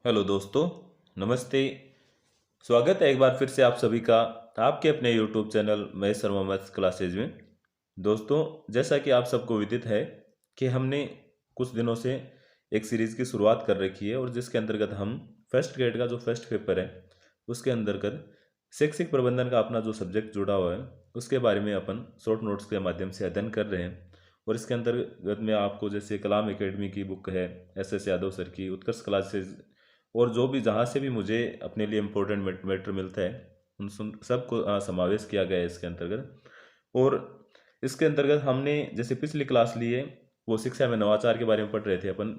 Hello दोस्तों, नमस्ते। स्वागत है एक बार फिर से आप सभी का आपके अपने YouTube channel Mahesh Sharma maths classes में। दोस्तों, जैसा कि आप सबको विदित है कि हमने कुछ दिनों से एक सीरीज़ की शुरुआत कर रखी है और जिसके अंतर्गत हम फर्स्ट ग्रेड का जो फर्स्ट पेपर है उसके अंतर्गत शैक्षिक प्रबंधन का अपना जो सब्जेक्ट जुड़ा हुआ है उसके बारे में अपन शॉर्ट नोट्स के माध्यम से अध्ययन कर रहे हैं। और इसके अंतर्गत में आपको जैसे कलाम एकेडमी की बुक है, एस यादव सर की उत्कर्ष क्लासेज, और जो भी जहाँ से भी मुझे अपने लिए इम्पोर्टेंट मैटर मिलता है उन सबको समावेश किया गया है इसके अंतर्गत। और इसके अंतर्गत हमने जैसे पिछली क्लास ली है वो शिक्षा में नवाचार के बारे में पढ़ रहे थे अपन,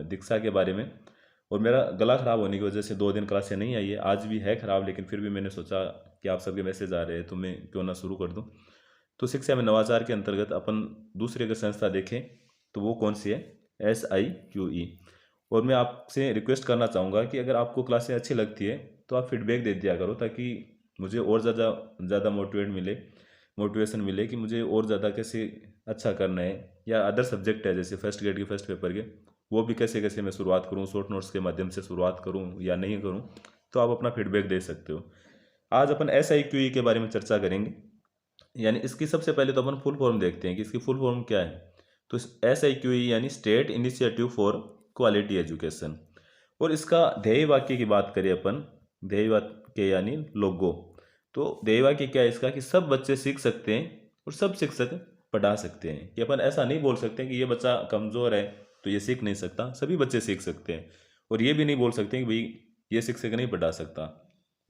दीक्षा के बारे में। और मेरा गला ख़राब होने की वजह से 2 दिन क्लासें नहीं आई है, आज भी है ख़राब, लेकिन फिर भी मैंने सोचा कि आप सबके मैसेज आ रहे हैं तो मैं क्यों ना शुरू कर दूं। तो शिक्षा में नवाचार के अंतर्गत अपन दूसरी अगर संस्था देखें तो वो कौन सी है, SIQE। और मैं आपसे रिक्वेस्ट करना चाहूँगा कि अगर आपको क्लासें अच्छी लगती है तो आप फीडबैक दे दिया करो, ताकि मुझे और ज़्यादा ज़्यादा मोटिवेशन मिले कि मुझे और ज़्यादा कैसे अच्छा करना है, या अदर सब्जेक्ट है जैसे फर्स्ट ग्रेड के फर्स्ट पेपर के वो भी कैसे कैसे मैं शुरुआत करूँ, शॉर्ट नोट्स के माध्यम से शुरुआत करूँ या नहीं करूँ। तो आप अपना फीडबैक दे सकते हो। आज अपन SIQE के बारे में चर्चा करेंगे। यानी इसकी सबसे पहले तो अपन फुल फॉर्म देखते हैं कि इसकी फुल फॉर्म क्या है। तो SIQE यानी state initiative for quality education. और इसका ध्येय वाक्य की बात करें अपन, ध्येय वाक्य यानी लोगो, तो ध्येय वाक्य क्या है इसका कि सब बच्चे सीख सकते हैं और सब शिक्षक पढ़ा सकते हैं। कि अपन ऐसा नहीं बोल सकते कि ये बच्चा कमज़ोर है तो ये सीख नहीं सकता, सभी बच्चे सीख सकते हैं। और ये भी नहीं बोल सकते कि भाई ये शिक्षक नहीं पढ़ा सकता,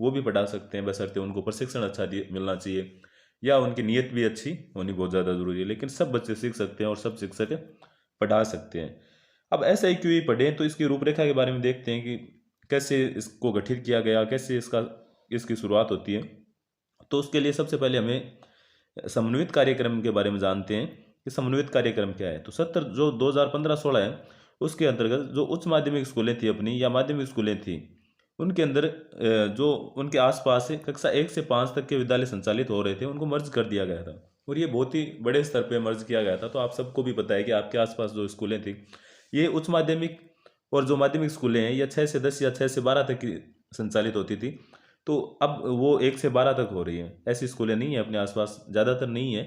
वो भी पढ़ा सकते हैं, बशर्ते उनको प्रशिक्षण अच्छा मिलना चाहिए या उनकी नीयत भी अच्छी होनी बहुत ज़्यादा ज़रूरी है। लेकिन सब बच्चे सीख सकते हैं और सब शिक्षक पढ़ा सकते हैं। अब SIQE पढ़ें तो इसकी रूपरेखा के बारे में देखते हैं कि कैसे इसको गठित किया गया, कैसे इसकी शुरुआत होती है। तो उसके लिए सबसे पहले हमें समन्वित कार्यक्रम के बारे में जानते हैं कि समन्वित कार्यक्रम क्या है। तो 70 जो 2015-16 है उसके अंतर्गत जो उच्च माध्यमिक स्कूलें थी अपनी या माध्यमिक स्कूलें थी उनके अंदर जो उनके आसपास से कक्षा 1 से 5 तक के विद्यालय संचालित हो रहे थे उनको मर्ज कर दिया गया था। और ये बहुत ही बड़े स्तर पे मर्ज किया गया था। तो आप सबको भी पता है कि आपके आसपास जो स्कूलें थी ये उच्च माध्यमिक और जो माध्यमिक स्कूलें हैं या 6 से 10 या 6 से 12 तक की संचालित होती थी, तो अब वो 1 से 12 तक हो रही है। ऐसी स्कूलें नहीं है अपने आसपास, ज़्यादातर नहीं है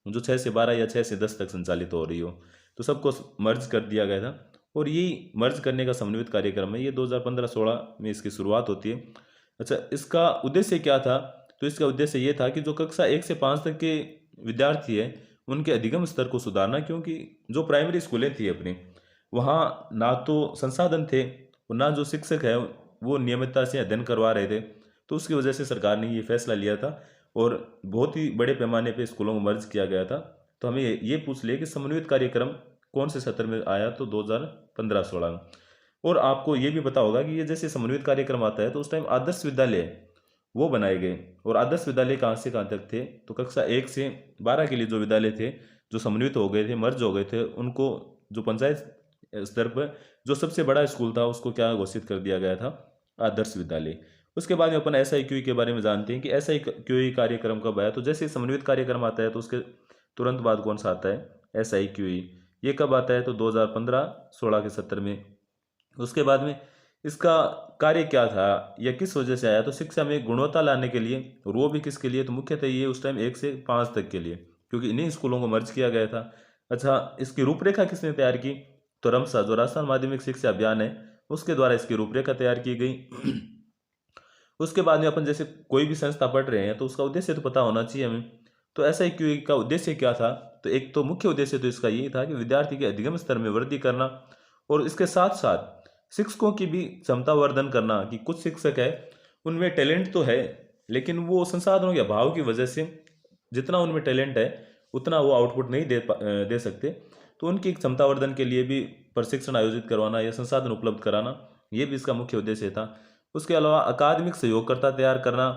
जो 6 से 12 या 6 से 10 तक संचालित हो रही हो। तो सबको मर्ज कर दिया गया था और यही मर्ज करने का समन्वित कार्यक्रम है। ये 2015-16 में इसकी शुरुआत होती है। अच्छा, इसका उद्देश्य क्या था? तो इसका उद्देश्य ये था कि जो कक्षा 1 से 5 तक के विद्यार्थी हैं उनके अधिगम स्तर को सुधारना, क्योंकि जो प्राइमरी स्कूलें थी अपनी वहाँ ना तो संसाधन थे और ना जो शिक्षक है वो नियमितता से अध्ययन करवा रहे थे। तो उसकी वजह से सरकार ने ये फैसला लिया था और बहुत ही बड़े पैमाने पे स्कूलों को मर्ज किया गया था। तो हमें ये पूछ लिया कि समन्वित कार्यक्रम कौन से सत्र में आया, तो 2015-16 में। और आपको ये भी पता होगा कि ये जैसे समन्वित कार्यक्रम आता है तो उस टाइम आदर्श विद्यालय वो बनाए गए। और आदर्श विद्यालय कहाँ से कहाँ तक थे, तो कक्षा 1 से 12 के लिए जो विद्यालय थे जो समन्वित हो गए थे, मर्ज हो गए थे, उनको जो पंचायत स्तर पर जो सबसे बड़ा स्कूल था उसको क्या घोषित कर दिया गया था, आदर्श विद्यालय। उसके बाद में अपन SIQE के बारे में जानते हैं कि SIQE कार्यक्रम कब आया। तो जैसे समन्वित कार्यक्रम आता है तो उसके तुरंत बाद कौन सा आता है, SIQE। ये कब आता है, तो 2015-16 के सत्र में। उसके बाद में इसका कार्य क्या था या किस वजह से आया, तो शिक्षा में गुणवत्ता लाने के लिए, और वो भी किसके लिए, तो मुख्यतः ये उस टाइम 1 से 5 तक के लिए, क्योंकि इन्हीं स्कूलों को मर्ज किया गया था। अच्छा, इसकी रूपरेखा किसने तैयार की, तो रमसा जो राजस्थान माध्यमिक शिक्षा अभियान है उसके द्वारा इसकी रूपरेखा तैयार की गई। उसके बाद में अपन जैसे कोई भी संस्था पढ़ रहे हैं तो उसका उद्देश्य तो पता होना चाहिए हमें। तो SIQE का उद्देश्य क्या था, तो एक तो मुख्य उद्देश्य तो इसका यही था कि विद्यार्थी के अधिगम स्तर में वृद्धि करना और इसके साथ साथ शिक्षकों की भी क्षमता वर्धन करना। कि कुछ शिक्षक है उनमें टैलेंट तो है लेकिन वो संसाधनों के अभाव की वजह से जितना उनमें टैलेंट है उतना वो आउटपुट नहीं दे सकते। तो उनकी क्षमता वर्धन के लिए भी प्रशिक्षण आयोजित करवाना या संसाधन उपलब्ध कराना, ये भी इसका मुख्य उद्देश्य था। उसके अलावा अकादमिक सहयोगकर्ता तैयार करना,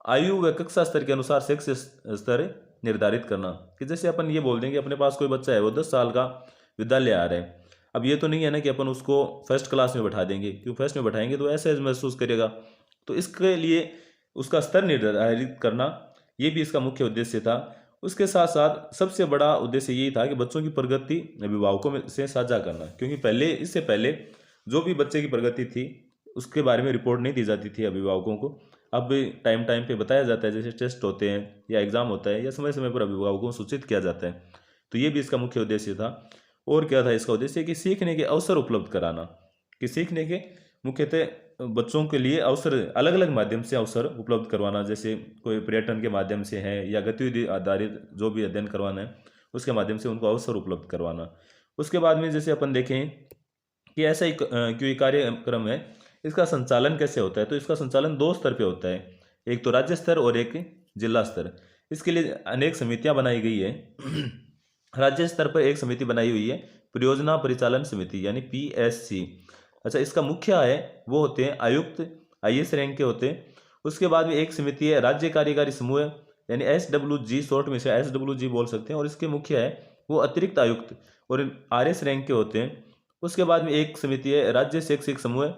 आयु व कक्षा स्तर के अनुसार शैक्षिक स्तर निर्धारित करना। कि जैसे अपन ये बोल देंगे अपने पास कोई बच्चा है वो 10 साल का विद्यालय आ रहा है, अब ये तो नहीं है ना कि अपन उसको फर्स्ट क्लास में बैठा देंगे, क्योंकि फर्स्ट में बैठाएंगे तो ऐसे महसूस करेगा। तो इसके लिए उसका स्तर निर्धारित करना, ये भी इसका मुख्य उद्देश्य था। उसके साथ साथ सबसे बड़ा उद्देश्य यही था कि बच्चों की प्रगति अभिभावकों में से साझा करना, क्योंकि इससे पहले जो भी बच्चे की प्रगति थी उसके बारे में रिपोर्ट नहीं दी जाती थी अभिभावकों को। अब टाइम टाइम पे बताया जाता है, जैसे टेस्ट होते हैं या एग्ज़ाम होता है या समय समय पर अभिभावकों को सूचित किया जाता है। तो ये भी इसका मुख्य उद्देश्य था। और क्या था इसका उद्देश्य? कि सीखने के अवसर उपलब्ध कराना, कि सीखने के मुख्यतः बच्चों के लिए अवसर अलग अलग माध्यम से अवसर उपलब्ध करवाना, जैसे कोई पर्यटन के माध्यम से है या गतिविधि आधारित जो भी अध्ययन करवाना है उसके माध्यम से उनको अवसर उपलब्ध करवाना। उसके बाद में जैसे अपन देखें कि ऐसा ही क्यों कार्यक्रम है, इसका संचालन कैसे होता है? तो इसका संचालन दो स्तर पे होता है, एक तो राज्य स्तर और एक जिला स्तर। इसके लिए अनेक समितियां बनाई गई है। राज्य स्तर पर एक समिति बनाई हुई है, परियोजना परिचालन समिति यानी PSC। अच्छा, इसका मुखिया है वो होते हैं आयुक्त, IAS रैंक के होते हैं। उसके बाद में एक समिति है राज्य कार्यकारी समूह यानी SWG, शॉर्ट में से SWG बोल सकते हैं, और इसके मुखिया है वो अतिरिक्त आयुक्त और RS रैंक के होते हैं। उसके बाद में एक समिति है राज्य शैक्षिक समूह,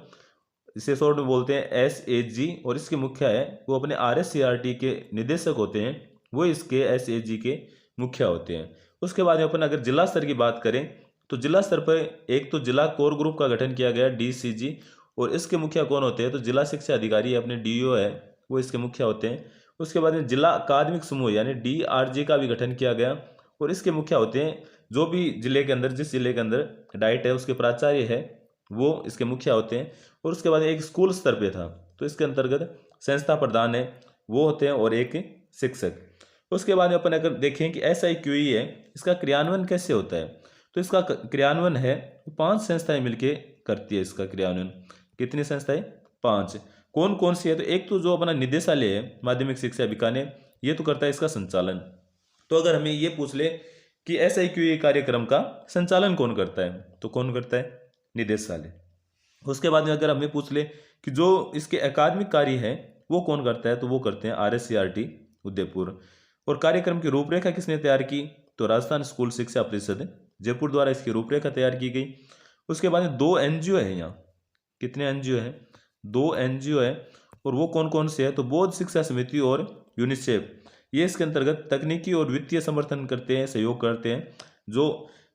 इसे शॉर्ट में बोलते हैं SAG, और इसके मुखिया है वो अपने RSCRT के निदेशक होते हैं, वो इसके SAG के मुखिया होते हैं। उसके बाद में अपन अगर जिला स्तर की बात करें तो जिला स्तर पर एक तो जिला कोर ग्रुप का गठन किया गया DCG, और इसके मुखिया कौन होते हैं? तो जिला शिक्षा अधिकारी अपने DO है वो इसके मुखिया होते हैं। उसके बाद में जिला अकादमिक समूह यानी DRG का भी गठन किया गया, और इसके मुखिया होते हैं जो भी जिले के अंदर, जिस जिले के अंदर डाइट है उसके प्राचार्य है वो इसके मुखिया होते हैं। और उसके बाद एक स्कूल स्तर पे था तो इसके अंतर्गत संस्था प्रधान है वो होते हैं और एक शिक्षक। उसके बाद में अपन अगर देखें कि SIQE है, इसका क्रियान्वयन कैसे होता है? तो इसका क्रियान्वयन है 5 संस्थाएं मिलके करती है इसका क्रियान्वयन। कितनी संस्थाएं? 5। कौन कौन सी है? तो एक तो जो अपना निदेशालय है माध्यमिक शिक्षा बीकानेर, ये तो करता है इसका संचालन। तो अगर हमें ये पूछ ले कि SIQE कार्यक्रम का संचालन कौन करता है, तो कौन करता है? निदेशालय। उसके बाद में अगर हमें पूछ ले कि जो इसके अकादमिक कार्य है वो कौन करता है, तो वो करते हैं RSCRT उदयपुर। और कार्यक्रम की रूपरेखा किसने तैयार की? तो राजस्थान स्कूल शिक्षा परिषद जयपुर द्वारा इसकी रूपरेखा तैयार की गई। उसके बाद में 2 NGO है यहाँ। कितने NGO है? 2 NGO है, और वो कौन कौन से है? तो बौद्ध शिक्षा समिति और यूनिसेफ, ये इसके अंतर्गत तकनीकी और वित्तीय समर्थन करते हैं, सहयोग करते हैं। जो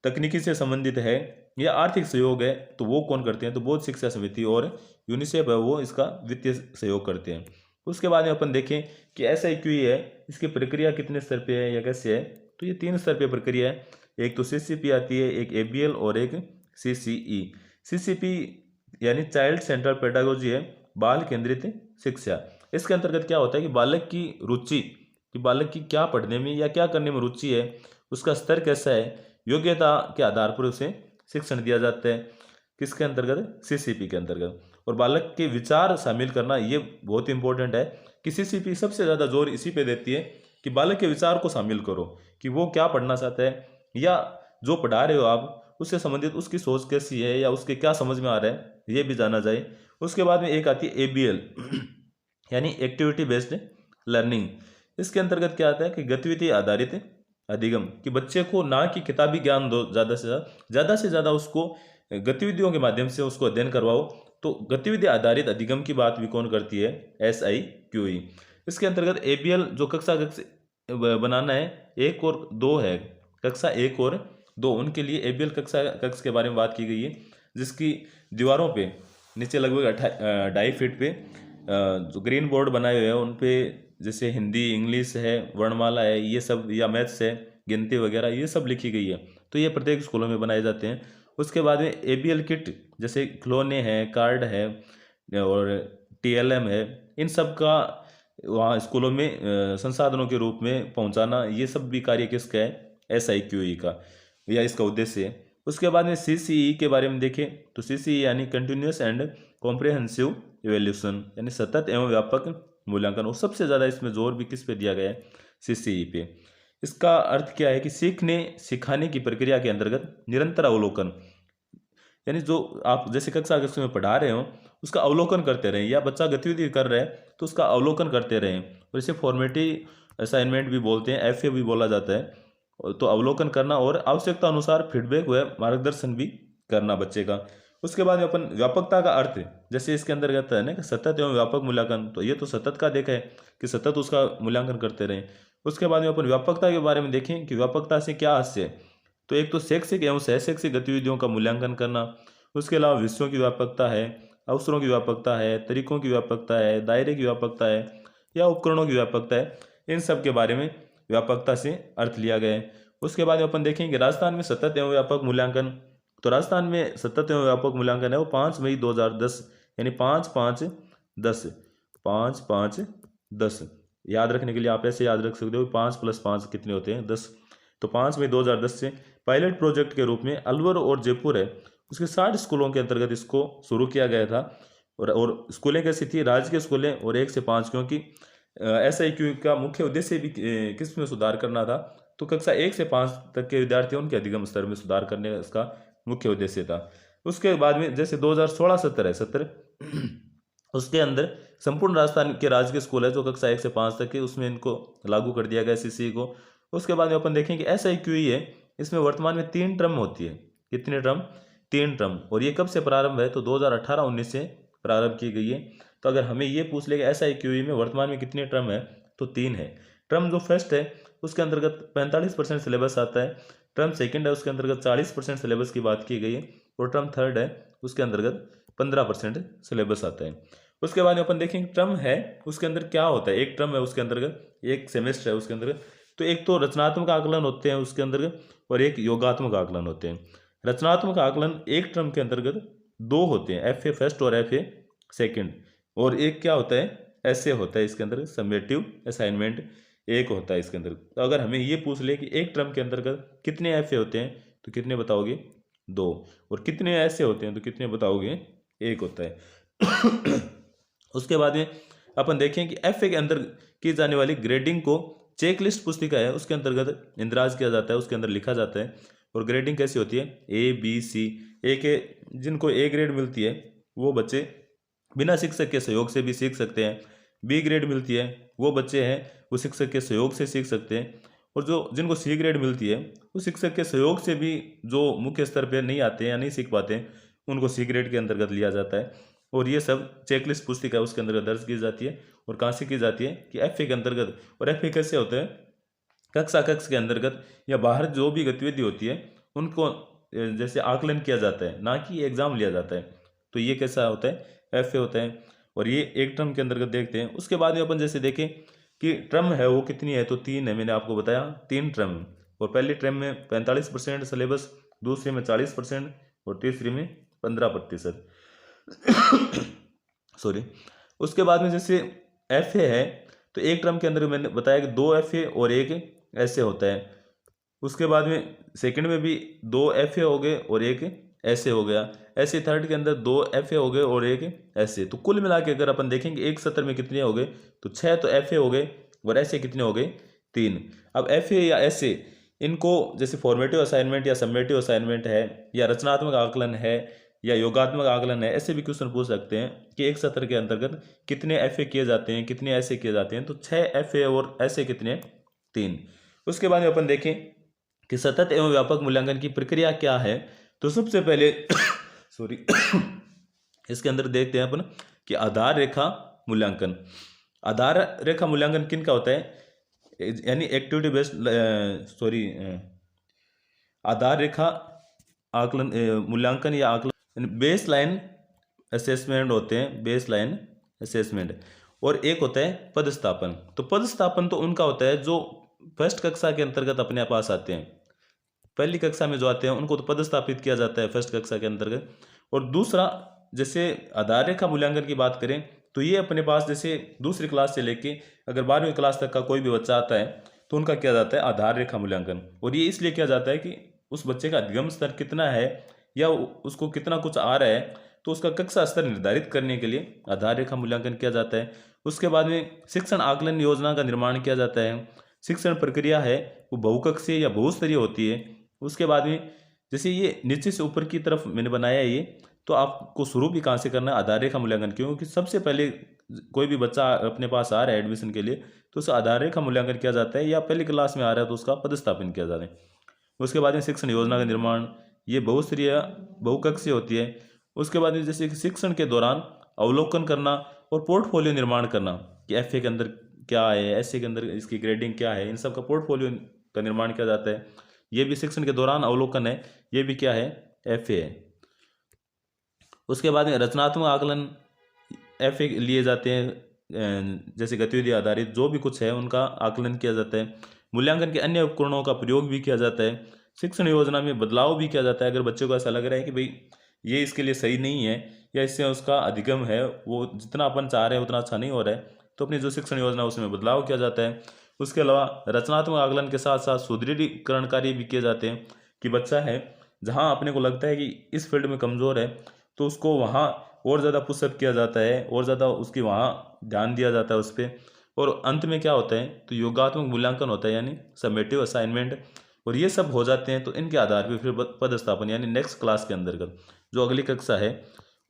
तकनीकी से संबंधित है या आर्थिक सहयोग है तो वो कौन करते हैं? तो बौद्ध शिक्षा समिति और यूनिसेफ है वो इसका वित्तीय सहयोग करते हैं। उसके बाद में अपन देखें कि SIQE है, इसकी प्रक्रिया कितने स्तर पे है या कैसे है? तो ये 3 स्तर पे प्रक्रिया है। एक तो CCP आती है, एक ABL और एक CCE। CCP यानी चाइल्ड सेंट्रल पेडागोजी है, बाल केंद्रित शिक्षा। इसके अंतर्गत क्या होता है कि बालक की रुचि, कि बालक की क्या पढ़ने में या क्या करने में रुचि है, उसका स्तर कैसा है, योग्यता के आधार पर उसे शिक्षण दिया जाता है। किसके अंतर्गत? CCP के अंतर्गत। और बालक के विचार शामिल करना ये बहुत इंपॉर्टेंट है कि CCP सबसे ज़्यादा जोर इसी पे देती है कि बालक के विचार को शामिल करो, कि वो क्या पढ़ना चाहता है या जो पढ़ा रहे हो आप उससे संबंधित उसकी सोच कैसी है या उसके क्या समझ में आ रहा है ये भी जाना जाए। उसके बाद में एक आती है ABL यानी एक्टिविटी बेस्ड लर्निंग। इसके अंतर्गत क्या आता है कि गतिविधि आधारित अधिगम, कि बच्चे को ना कि किताबी ज्ञान दो, ज़्यादा से ज़्यादा उसको गतिविधियों के माध्यम से उसको अध्ययन करवाओ। तो गतिविधि आधारित अधिगम की बात भी कौन करती है? SIQE। इसके अंतर्गत ABL जो कक्षा बनाना है 1 और 2 है, कक्षा 1 और 2, उनके लिए ABL कक्ष के बारे में बात की गई है, जिसकी दीवारों पे नीचे लगभग 2.5 फीट पे जो ग्रीन बोर्ड बनाए हुए हैं उन पे जैसे हिंदी, इंग्लिश है, वर्णमाला है, ये सब, या मैथ्स है, गिनती वगैरह, ये सब लिखी गई है। तो ये प्रत्येक स्कूलों में बनाए जाते हैं। उसके बाद में ABL किट जैसे खिलौने हैं, कार्ड है और TLM है, इन सब का वहाँ स्कूलों में संसाधनों के रूप में पहुँचाना, ये सब भी कार्य किसका है? SIQE का, या इसका उद्देश्य है। उसके बाद में CCE के बारे में देखें तो CCE यानी कंटिन्यूस एंड कॉम्प्रिहेंसिव इवेल्यूशन, यानी सतत एवं व्यापक मूल्यांकन। और सबसे ज़्यादा इसमें जोर भी किस पे दिया गया है? CCE पे। इसका अर्थ क्या है कि सीखने सिखाने की प्रक्रिया के अंतर्गत निरंतर अवलोकन, यानी जो आप जैसे कक्षा में पढ़ा रहे हो उसका अवलोकन करते रहें, या बच्चा गतिविधि कर रहा है तो उसका अवलोकन करते रहें। और इसे फॉर्मेटिव असाइनमेंट भी बोलते हैं, FA भी बोला जाता है। तो अवलोकन करना और आवश्यकता अनुसार फीडबैक व मार्गदर्शन भी करना बच्चे का। उसके बाद में अपन व्यापकता का अर्थ, जैसे इसके अंतर्गत है ना कि सतत एवं व्यापक मूल्यांकन, तो ये तो सतत का देखा है कि सतत उसका मूल्यांकन करते रहें। उसके बाद में अपन व्यापकता के बारे में देखें कि व्यापकता से क्या हास्य है। तो एक तो शैक्षिक एवं सहशैक्षिक गतिविधियों का मूल्यांकन करना, उसके अलावा विषयों की व्यापकता है, अवसरों की व्यापकता है, तरीकों की व्यापकता है, दायरे की व्यापकता है या उपकरणों की व्यापकता है। इन सब के बारे में व्यापकता से अर्थ लिया गया है। उसके बाद अपन देखेंगे राजस्थान में सतत एवं व्यापक मूल्यांकन। तो राजस्थान में सतत एवं व्यापक मूल्यांकन है वो 5 मई 2010 यानी 5/5/10 5/5/10 याद रखने के लिए आप ऐसे याद रख सकते हो 5 + 5 कितने होते हैं 10। तो 5 मई 2010 से पायलट प्रोजेक्ट के रूप में अलवर और जयपुर है उसके 60 स्कूलों के अंतर्गत इसको शुरू किया गया था। और स्कूलें कैसी थी, राज्य स्कूलें और 1 से 5, क्योंकि SIQ का मुख्य उद्देश्य भी किस में सुधार करना था, तो कक्षा 1 से 5 तक के विद्यार्थी उनके अधिगम स्तर में सुधार करने का इसका मुख्य उद्देश्य था। उसके बाद में जैसे 2016-17 है 17 उसके अंदर संपूर्ण राजस्थान के राजकीय स्कूल है जो कक्षा 1 से 5 तक है उसमें इनको लागू कर दिया गया CCE को। उसके बाद में अपन देखेंगे SIQE है, इसमें वर्तमान में 3 टर्म होती है। कितने टर्म? 3 टर्म। और ये कब से प्रारंभ है तो 2018-19 से प्रारंभ की गई है। तो अगर हमें ये पूछ ले कि SIQE में वर्तमान में कितने टर्म है तो 3 है। टर्म जो फर्स्ट है उसके अंतर्गत 45% सिलेबस आता है, टर्म सेकंड है उसके अंतर्गत 40% सिलेबस की बात की गई है, और टर्म थर्ड है उसके अंतर्गत 15% सिलेबस आता है। उसके बाद में अपन देखेंगे टर्म है उसके अंदर क्या होता है। एक टर्म है उसके अंतर्गत एक सेमेस्टर है उसके अंतर्गत, तो एक तो रचनात्मक आकलन होते हैं उसके अंतर्गत और एक योगात्मक आकलन होते हैं। रचनात्मक आकलन एक टर्म के अंतर्गत 2 होते हैं, FA फर्स्ट और FA सेकंड, और एक क्या होता है ऐसे होता है इसके अंदर समेटिव असाइनमेंट एक होता है इसके अंदर। तो अगर हमें ये पूछ ले कि एक टर्म के अंतर्गत कितने FA होते हैं तो कितने बताओगे 2, और कितने ऐसे होते हैं तो कितने बताओगे 1 होता है। उसके बाद में अपन देखें कि FA के अंदर की जाने वाली ग्रेडिंग को चेकलिस्ट पुस्तिका है उसके अंतर्गत इंदराज किया जाता है, उसके अंदर लिखा जाता है। और ग्रेडिंग कैसी होती है A B C। ए के जिनको A ग्रेड मिलती है वो बच्चे बिना शिक्षक के सहयोग से भी सीख सकते हैं, B ग्रेड मिलती है वो बच्चे हैं वो शिक्षक के सहयोग से सीख सकते हैं, और जो जिनको C ग्रेड मिलती है वो शिक्षक के सहयोग से भी जो मुख्य स्तर पर नहीं आते हैं या नहीं सीख पाते हैं उनको C ग्रेड के अंतर्गत लिया जाता है। और ये सब चेकलिस्ट पुस्तिका है उसके अंतर्गत दर्ज की जाती है। और कहाँ से की जाती है कि FA के अंतर्गत। और FA कैसे होते हैं कक्षा के अंतर्गत या बाहर जो भी गतिविधि होती है उनको जैसे आकलन किया जाता है, ना कि एग्जाम लिया जाता है। तो ये कैसा होता है FA होता है, और ये एक टर्म के अंतर्गत देखते हैं। उसके बाद में अपन जैसे देखें कि टर्म है वो कितनी है तो 3 है, मैंने आपको बताया 3 टर्म। और पहली टर्म में 45% सिलेबस, दूसरे में 40% और तीसरी में 15%। सॉरी। उसके बाद में जैसे FA है तो एक टर्म के अंदर मैंने बताया कि 2 FA और एक ऐसे होता है। उसके बाद में सेकंड में भी 2 FA हो गए और एक ऐसे हो गया। ऐसे थर्ड के अंदर 2 FA हो गए और एक ऐसे। तो कुल मिला के अगर अपन देखेंगे एक सत्र में कितने हो गए तो 6 तो FA हो गए और ऐसे कितने हो गए 3। अब FA या ऐसे इनको जैसे फॉर्मेटिव असाइनमेंट या समेटिव असाइनमेंट है या रचनात्मक आकलन है या योगात्मक आकलन है, ऐसे भी क्वेश्चन पूछ सकते हैं कि एक सत्र के अंतर्गत कितने FA किए जाते हैं कितने ऐसे किए जाते हैं। तो 6 FA और ऐसे कितने 3। उसके बाद में अपन देखें कि सतत एवं व्यापक मूल्यांकन की प्रक्रिया क्या है। तो सबसे पहले सॉरी इसके अंदर देखते हैं अपन कि आधार रेखा मूल्यांकन। आधार रेखा मूल्यांकन किन का होता है यानी एक्टिविटी बेस्ड आधार रेखा आकलन मूल्यांकन या आकलन बेस लाइन असेसमेंट होते हैं, बेस लाइन असेसमेंट। और एक होता है पदस्थापन। तो पदस्थापन तो उनका होता है जो फर्स्ट कक्षा के अंतर्गत अपने पास आते हैं, पहली कक्षा में जो आते हैं उनको तो पदस्थापित किया जाता है फर्स्ट कक्षा के अंतर्गत। और दूसरा जैसे आधार रेखा मूल्यांकन की बात करें तो ये अपने पास जैसे दूसरी क्लास से लेके अगर 12वीं क्लास तक का कोई भी बच्चा आता है तो उनका किया जाता है आधार रेखा मूल्यांकन। और ये इसलिए किया जाता है कि उस बच्चे का अधिगम स्तर कितना है या उसको कितना कुछ आ रहा है, तो उसका कक्षा स्तर निर्धारित करने के लिए आधार रेखा मूल्यांकन किया जाता है। उसके बाद में शिक्षण आकलन योजना का निर्माण किया जाता है। शिक्षण प्रक्रिया है वो बहुकक्षीय या बहुस्तरीय होती है। उसके बाद में जैसे ये नीचे से ऊपर की तरफ मैंने बनाया है ये, तो आपको शुरू भी कहाँ से करना है आधार रेखा मूल्यांकन, क्योंकि सबसे पहले कोई भी बच्चा अपने पास आ रहा है एडमिशन के लिए तो उसका आधार रेखा मूल्यांकन किया जाता है, या पहली क्लास में आ रहा है तो उसका पदस्थापन किया जाता है। उसके बाद में शिक्षण योजना का निर्माण, ये बहुस्तरीय बहुकक्षीय होती है। उसके बाद में जैसे शिक्षण के दौरान अवलोकन करना और पोर्टफोलियो निर्माण करना कि FA के अंदर क्या है, SA के अंदर इसकी ग्रेडिंग क्या है, इन सब का पोर्टफोलियो का निर्माण किया जाता है। ये भी शिक्षण के दौरान अवलोकन है, ये भी क्या है FA है। उसके बाद में रचनात्मक आकलन एफ लिए जाते हैं, जैसे गतिविधि आधारित जो भी कुछ है उनका आकलन किया जाता है। मूल्यांकन के अन्य उपकरणों का प्रयोग भी किया जाता है। शिक्षण योजना में बदलाव भी किया जाता है। अगर बच्चों को ऐसा लग रहा है कि भाई ये इसके लिए सही नहीं है या इससे उसका अधिगम है वो जितना अपन चाह रहे हैं उतना अच्छा नहीं हो रहा है, तो अपनी जो शिक्षण योजना है उसमें बदलाव किया जाता है। उसके अलावा रचनात्मक आकलन के साथ साथ सुदृढ़ीकरण कार्य भी किए जाते हैं कि बच्चा है जहाँ अपने को लगता है कि इस फील्ड में कमज़ोर है तो उसको वहाँ और ज़्यादा पुशअप किया जाता है और ज़्यादा उसकी वहाँ ध्यान दिया जाता है उस पर। और अंत में क्या होता है तो योगात्मक मूल्यांकन होता है, यानी समेटिव असाइनमेंट। और ये सब हो जाते हैं तो इनके आधार पर फिर पदस्थापन यानी नेक्स्ट क्लास के अंतर्गत जो अगली कक्षा है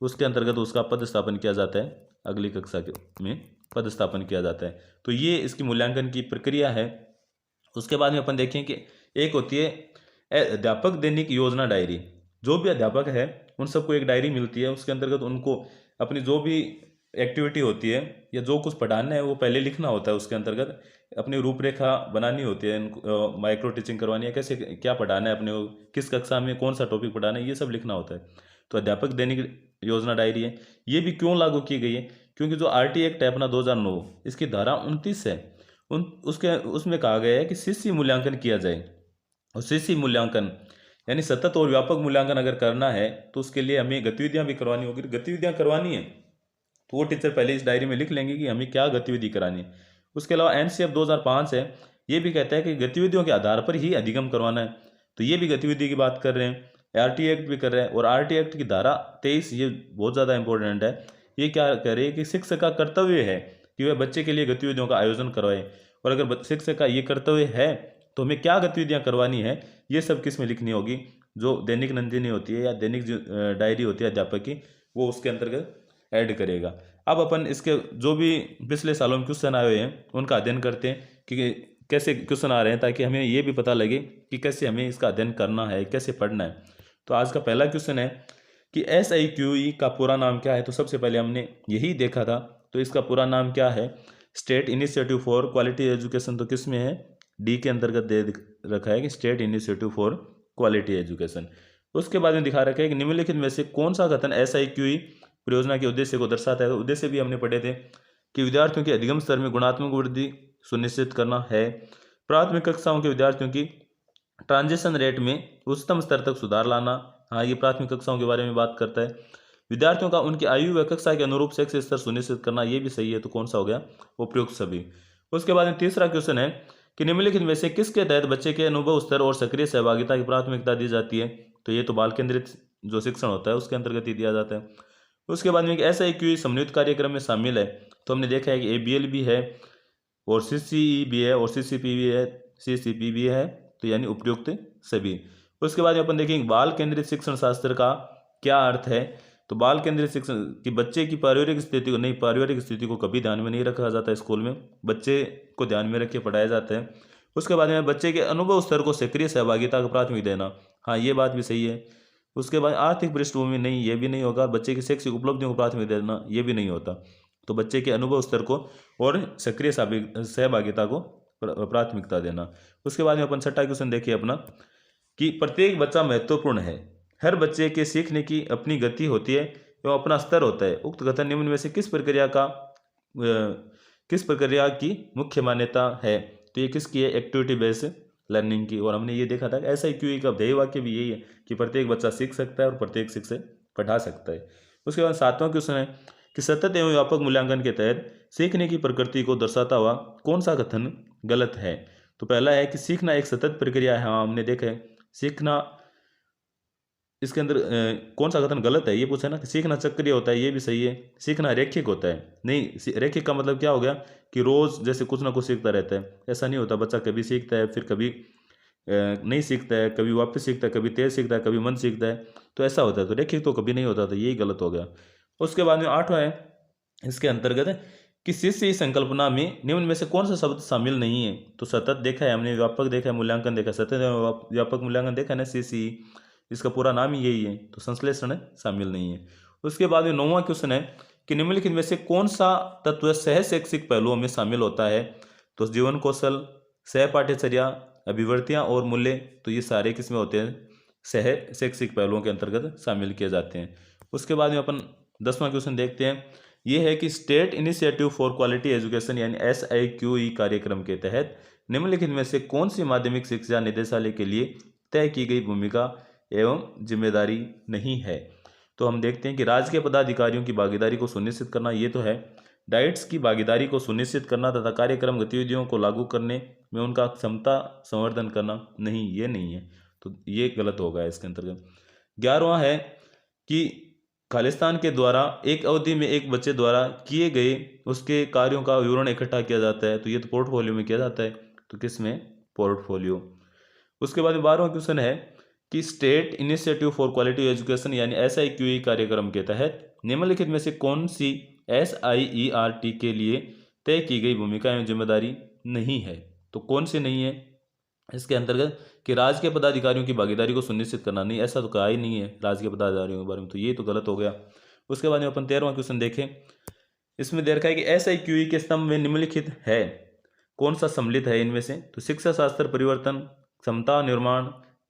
उसके अंतर्गत उसका पदस्थापन किया जाता है, अगली कक्षा में पदस्थापन किया जाता है। तो ये इसकी मूल्यांकन की प्रक्रिया है। उसके बाद में अपन देखें कि एक होती है अध्यापक दैनिक योजना डायरी। जो भी अध्यापक है उन सबको एक डायरी मिलती है, उसके अंतर्गत उनको अपनी जो भी एक्टिविटी होती है या जो कुछ पढ़ाना है वो पहले लिखना होता है। उसके अंतर्गत अपनी रूपरेखा बनानी होती है, माइक्रो टीचिंग करवानी है, कैसे क्या पढ़ाना है अपने को, किस कक्षा में कौन सा टॉपिक पढ़ाना है, ये सब लिखना होता है। तो अध्यापक दैनिक योजना डायरी है। ये भी क्यों लागू की गई है, क्योंकि जो आरटी एक्ट है अपना 2009 इसकी धारा 29 है उसमें कहा गया है कि शिष्य मूल्यांकन किया जाए। और शिष्य मूल्यांकन यानी सतत और व्यापक मूल्यांकन अगर करना है तो उसके लिए हमें गतिविधियां भी करवानी होगी। गतिविधियां करवानी है तो वो टीचर पहले इस डायरी में लिख लेंगे कि हमें क्या गतिविधि करानी है। उसके अलावा एनसीएफ 2005 है, ये भी कहता है कि गतिविधियों के आधार पर ही अधिगम करवाना है। तो ये भी गतिविधि की बात कर रहे हैं। आरटी एक्ट भी कर रहे हैं और आरटी एक्ट की धारा 23 ये बहुत ज़्यादा इंपॉर्टेंट है। ये क्या कह रही है कि शिक्षक का कर्तव्य है कि वह बच्चे के लिए गतिविधियों का आयोजन करवाए। और अगर शिक्षक का ये कर्तव्य है तो हमें क्या गतिविधियां करवानी है ये सब किस में लिखनी होगी। जो दैनिक नंदिनी होती है या दैनिक डायरी होती है अध्यापक की वो उसके अंतर्गत ऐड करेगा। अब अपन इसके जो भी पिछले सालों में क्वेश्चन आए हुए हैं उनका अध्ययन करते हैं कि कैसे क्वेश्चन आ रहे हैं, ताकि हमें ये भी पता लगे कि कैसे हमें इसका अध्ययन करना है, कैसे पढ़ना है। तो आज का पहला क्वेश्चन है कि SIQE का पूरा नाम क्या है। तो सबसे पहले हमने यही देखा था, तो इसका पूरा नाम क्या है, state initiative for quality education. तो किस में है, डी के अंतर्गत दे रखा है कि state initiative for quality education. उसके बाद में दिखा रखा है कि निम्नलिखित में से कौन सा कथन SIQE परियोजना के उद्देश्य को दर्शाता है। तो उद्देश्य भी हमने पढ़े थे कि विद्यार्थियों के अधिगम स्तर में गुणात्मक वृद्धि सुनिश्चित करना है, प्राथमिक कक्षाओं के विद्यार्थियों की ट्रांजिशन रेट में उच्चतम स्तर तक सुधार लाना। हाँ, ये प्राथमिक कक्षाओं के बारे में बात करता है। विद्यार्थियों का उनकी आयु व कक्षा के अनुरूप शैक्षिक स्तर सुनिश्चित करना, ये भी सही है। तो कौन सा हो गया, उपयुक्त सभी। उसके बाद में तीसरा क्वेश्चन है कि निम्नलिखित में से किसके तहत बच्चे के अनुभव स्तर और सक्रिय सहभागिता की प्राथमिकता दी जाती है। तो ये तो बाल केंद्रित जो शिक्षण होता है उसके अंतर्गत ही दिया जाता है। उसके बाद में SIQE समन्वित कार्यक्रम में शामिल है। तो हमने देखा है कि ABL भी है और CCE भी है और CCP भी है, CCP भी है, तो यानी उपयुक्त सभी। उसके बाद में अपन देखेंगे बाल केंद्रित शिक्षण शास्त्र का क्या अर्थ है। तो बाल केंद्रित शिक्षण कि बच्चे की पारिवारिक स्थिति को नहीं, पारिवारिक स्थिति को कभी ध्यान में नहीं रखा जाता है स्कूल में, बच्चे को ध्यान में रख के पढ़ाया जाता है। उसके बाद में बच्चे के अनुभव स्तर को सक्रिय सहभागिता को प्राथमिकता देना, हाँ ये बात भी सही है। उसके बाद आर्थिक पृष्ठभूमि नहीं, ये भी नहीं होगा। बच्चे की शैक्षिक उपलब्धियों को प्राथमिकता देना, ये भी नहीं होता। तो बच्चे के अनुभव स्तर को और सक्रिय सहभागिता को प्राथमिकता देना। उसके बाद में अपन छठा क्वेश्चन देखिए अपना कि प्रत्येक बच्चा महत्वपूर्ण है, हर बच्चे के सीखने की अपनी गति होती है एवं अपना स्तर होता है। उक्त कथन निम्न में से किस प्रक्रिया की मुख्य मान्यता है। तो ये किसकी है, एक्टिविटी बेस्ड लर्निंग की। और हमने ये देखा था कि SIQE का ध्येय वाक्य भी यही है कि प्रत्येक बच्चा सीख सकता है और प्रत्येक शिक्षक पढ़ा सकता है। उसके बाद सातवां क्वेश्चन है कि सतत एवं व्यापक मूल्यांकन के तहत सीखने की प्रकृति को दर्शाता हुआ कौन सा कथन गलत है। तो पहला है कि सीखना एक सतत प्रक्रिया है। हाँ, हमने देखा है सीखना, इसके अंदर कौन सा कथन गलत है, ये पूछा ना कि सीखना चक्रीय होता है, ये भी सही है। सीखना रैखिक होता है, नहीं, रैखिक का मतलब क्या हो गया कि रोज जैसे कुछ ना कुछ सीखता रहता है, ऐसा नहीं होता। बच्चा कभी सीखता है फिर कभी नहीं सीखता है, कभी वापस सीखता है, कभी तेज सीखता है, कभी मंद सीखता है, तो ऐसा होता है। तो रैखिक तो कभी नहीं होता, तो यही गलत हो गया। उसके बाद में आठवां है इसके अंतर्गत कि शिष्य संकल्पना में निम्न में से कौन सा शब्द शामिल नहीं है। तो सतत देखा है हमने, व्यापक देखा है, मूल्यांकन देखा, सतत व्यापक मूल्यांकन देखा है ना, CCE, इसका पूरा नाम ही यही है। तो संश्लेषण शामिल नहीं है। उसके बाद में 9वां क्वेश्चन है कि निम्नलिखित में से कौन सा तत्व सह शैक्षिक पहलुओं में शामिल होता है। तो जीवन कौशल, सह पाठ्यचर्या, अभिवृत्तियां और मूल्य, तो ये सारे किसमें होते हैं, सह शैक्षिक पहलुओं के अंतर्गत शामिल किए जाते हैं। उसके बाद में अपन 10वां क्वेश्चन देखते हैं। ये है कि state initiative for quality education यानी SIQE कार्यक्रम के तहत निम्नलिखित में से कौन सी माध्यमिक शिक्षा निदेशालय के लिए तय की गई भूमिका एवं जिम्मेदारी नहीं है। तो हम देखते हैं कि राज्य के पदाधिकारियों की भागीदारी को सुनिश्चित करना, ये तो है। डाइट्स की भागीदारी को सुनिश्चित करना तथा कार्यक्रम गतिविधियों को लागू करने में उनका क्षमता संवर्धन करना, नहीं, ये नहीं है, तो ये गलत होगा इसके अंतर्गत। 11वां है कि खालिस्तान के द्वारा एक अवधि में एक बच्चे द्वारा किए गए उसके कार्यों का विवरण इकट्ठा किया जाता है, तो ये तो पोर्टफोलियो में किया जाता है, तो किस में, पोर्टफोलियो। उसके बाद 12वां क्वेश्चन है कि state initiative for quality education यानी SIQE कार्यक्रम के तहत निम्नलिखित में से कौन सी SIERT के लिए तय की गई भूमिका एवं जिम्मेदारी नहीं है। तो कौन सी नहीं है इसके अंतर्गत कि राज्य के पदाधिकारियों की भागीदारी को सुनिश्चित करना, नहीं, ऐसा तो कहा ही नहीं है राज्य के पदाधिकारियों के बारे में, तो ये तो गलत हो गया। उसके बाद में अपन 13वां क्वेश्चन देखें। इसमें दे रखा है कि SIQE के स्तंभ में निम्नलिखित है, कौन सा सम्मिलित है इनमें से। तो शिक्षा शास्त्र परिवर्तन, क्षमता निर्माण,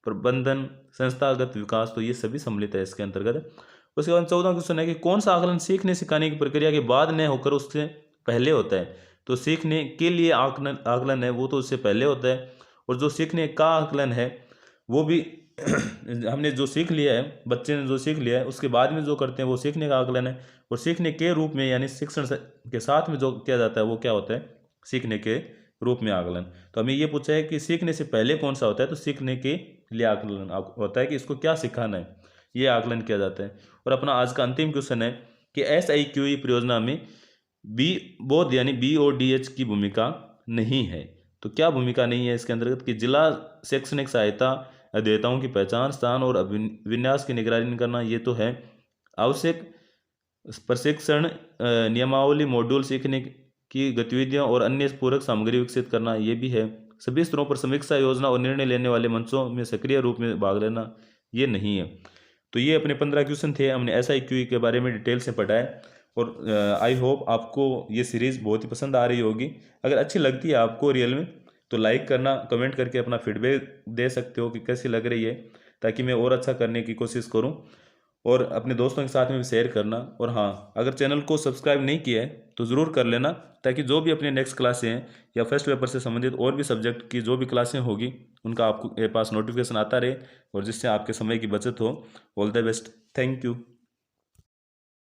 प्रबंधन, संस्थागत विकास, तो ये सभी सम्मिलित है इसके अंतर्गत। उसके बाद 14वां क्वेश्चन है कि कौन सा आकलन सीखने सिखाने की प्रक्रिया के बाद न होकर उससे पहले होता है। तो सीखने के लिए आकलन है वो तो उससे पहले होता है, और जो सीखने का आकलन है वो भी हमने जो सीख लिया है, बच्चे ने जो सीख लिया है उसके बाद में जो करते हैं वो सीखने का आकलन है। और सीखने के रूप में यानी शिक्षण के साथ में जो किया जाता है वो क्या होता है, सीखने के रूप में आकलन। तो हमें ये पूछा है कि सीखने से पहले कौन सा होता है, तो सीखने के लिए आकलन होता है कि इसको क्या सिखाना है, ये आकलन किया जाता है। और अपना आज का अंतिम क्वेश्चन है कि SIQE परियोजना में बोध यानी BODH की भूमिका नहीं है। तो क्या भूमिका नहीं है इसके अंतर्गत कि जिला शैक्षणिक सहायता अध्येताओं की पहचान, स्थान और विन्यास की निगरानी करना, ये तो है। आवश्यक प्रशिक्षण नियमावली, मॉड्यूल, सीखने की गतिविधियां और अन्य पूरक सामग्री विकसित करना, ये भी है। सभी स्तरों पर समीक्षा योजना और निर्णय लेने वाले मंचों में सक्रिय रूप में भाग लेना, ये नहीं है। तो ये अपने 15 क्वेश्चन थे, हमने SIQE के बारे में डिटेल से पढ़ा है। और आई होप आपको ये सीरीज़ बहुत ही पसंद आ रही होगी। अगर अच्छी लगती है आपको रियल में तो लाइक करना, कमेंट करके अपना फीडबैक दे सकते हो कि कैसी लग रही है, ताकि मैं और अच्छा करने की कोशिश करूं। और अपने दोस्तों के साथ में भी शेयर करना। और हाँ, अगर चैनल को सब्सक्राइब नहीं किया है तो ज़रूर कर लेना, ताकि जो भी अपने नेक्स्ट क्लासें हैं या फर्स्ट पेपर से संबंधित और भी सब्जेक्ट की जो भी क्लासें होगी उनका आपको पास नोटिफिकेशन आता रहे, और जिससे आपके समय की बचत हो। All the best, thank you.